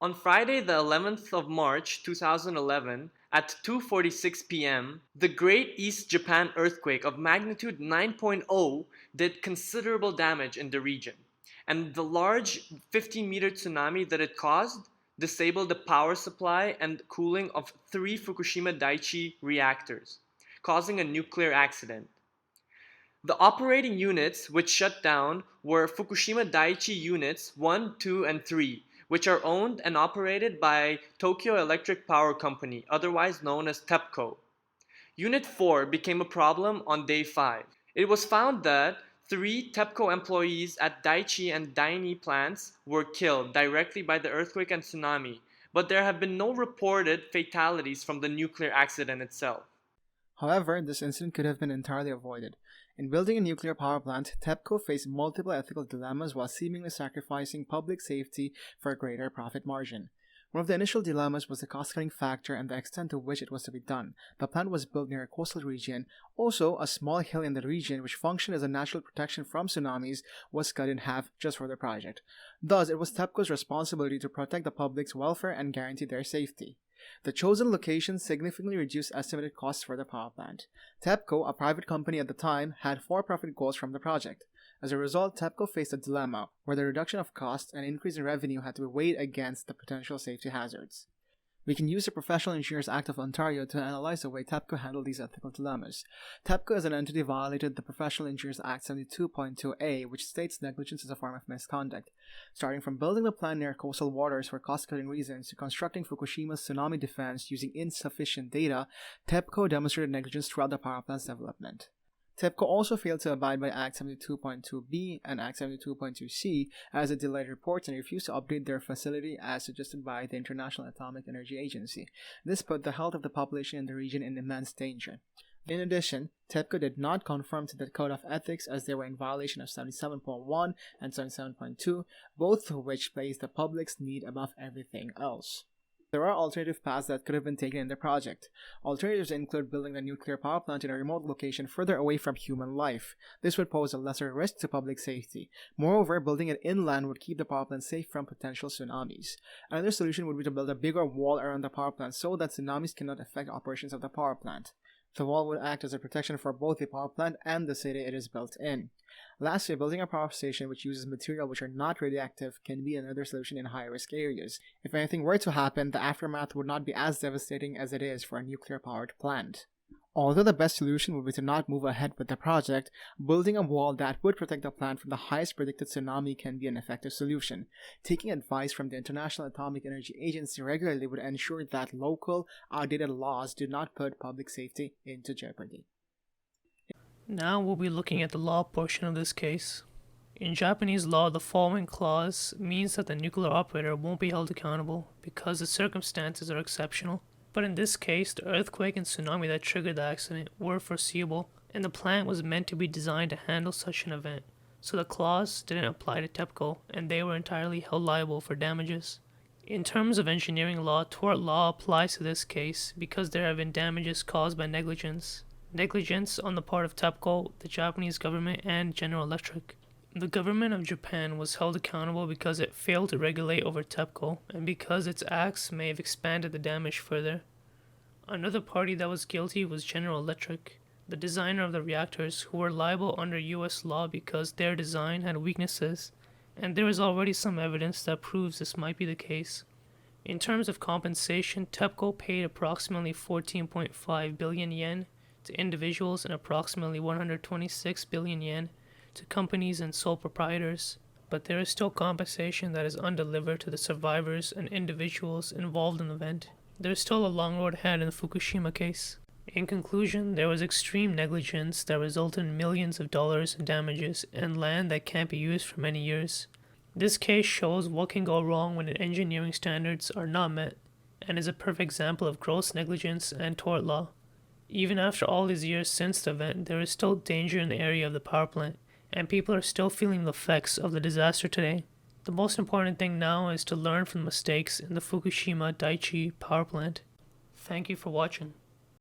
On Friday, the 11th of March 2011, at 2:46 p.m., the Great East Japan earthquake of magnitude 9.0 did considerable damage in the region, and the large 15-meter tsunami that it caused disabled the power supply and cooling of 3 Fukushima-Daichi reactors, causing a nuclear accident. The operating units which shut down were Fukushima-Daiichi Units 1, 2, and 3, which are owned and operated by Tokyo Electric Power Company, otherwise known as TEPCO. Unit 4 became a problem on day 5. It was found that 3 TEPCO employees at Daiichi and Daini plants were killed directly by the earthquake and tsunami, but there have been no reported fatalities from the nuclear accident itself. However, this incident could have been entirely avoided. In building a nuclear power plant, TEPCO faced multiple ethical dilemmas while seemingly sacrificing public safety for a greater profit margin. One of the initial dilemmas was the cost-cutting factor and the extent to which it was to be done. The plant was built near a coastal region. Also, a small hill in the region, which functioned as a natural protection from tsunamis, was cut in half just for the project. Thus, it was TEPCO's responsibility to protect the public's welfare and guarantee their safety. The chosen location significantly reduced estimated costs for the power plant. TEPCO, a private company at the time, had for-profit goals from the project. As a result, TEPCO faced a dilemma where the reduction of costs and increase in revenue had to be weighed against the potential safety hazards. We can use the Professional Engineers Act of Ontario to analyze the way TEPCO handled these ethical dilemmas. TEPCO as an entity violated the Professional Engineers Act 72.2a, which states negligence is a form of misconduct. Starting from building the plant near coastal waters for cost-cutting reasons to constructing Fukushima's tsunami defense using insufficient data, TEPCO demonstrated negligence throughout the power plant's development. TEPCO also failed to abide by Act 72.2b and Act 72.2c as it delayed reports and refused to update their facility as suggested by the International Atomic Energy Agency. This put the health of the population in the region in immense danger. In addition, TEPCO did not conform to the Code of Ethics as they were in violation of 77.1 and 77.2, both of which place the public's need above everything else. There are alternative paths that could have been taken in the project. Alternatives include building a nuclear power plant in a remote location further away from human life. This would pose a lesser risk to public safety. Moreover, building it inland would keep the power plant safe from potential tsunamis. Another solution would be to build a bigger wall around the power plant so that tsunamis cannot affect operations of the power plant. The wall would act as a protection for both the power plant and the city it is built in. Lastly, building a power station which uses material which are not radioactive can be another solution in high-risk areas. If anything were to happen, the aftermath would not be as devastating as it is for a nuclear-powered plant. Although the best solution would be to not move ahead with the project, building a wall that would protect the plant from the highest predicted tsunami can be an effective solution. Taking advice from the International Atomic Energy Agency regularly would ensure that local, outdated laws do not put public safety into jeopardy. Now we'll be looking at the law portion of this case. In Japanese law, the following clause means that the nuclear operator won't be held accountable because the circumstances are exceptional. But in this case, the earthquake and tsunami that triggered the accident were foreseeable, and the plant was meant to be designed to handle such an event. So the clause didn't apply to TEPCO, and they were entirely held liable for damages. In terms of engineering law, tort law applies to this case because there have been damages caused by negligence. Negligence on the part of TEPCO, the Japanese government, and General Electric. The government of Japan was held accountable because it failed to regulate over TEPCO, and because its acts may have expanded the damage further. Another party that was guilty was General Electric, the designer of the reactors, who were liable under US law because their design had weaknesses, and there is already some evidence that proves this might be the case. In terms of compensation, TEPCO paid approximately 14.5 billion yen to individuals and approximately 126 billion yen to companies and sole proprietors, but there is still compensation that is undelivered to the survivors and individuals involved in the event. There is still a long road ahead in the Fukushima case. In conclusion, there was extreme negligence that resulted in millions of dollars in damages and land that can't be used for many years. This case shows what can go wrong when engineering standards are not met, and is a perfect example of gross negligence and tort law. Even after all these years since the event, there is still danger in the area of the power plant, and people are still feeling the effects of the disaster today. The most important thing now is to learn from the mistakes in the Fukushima-Daiichi power plant. Thank you for watching.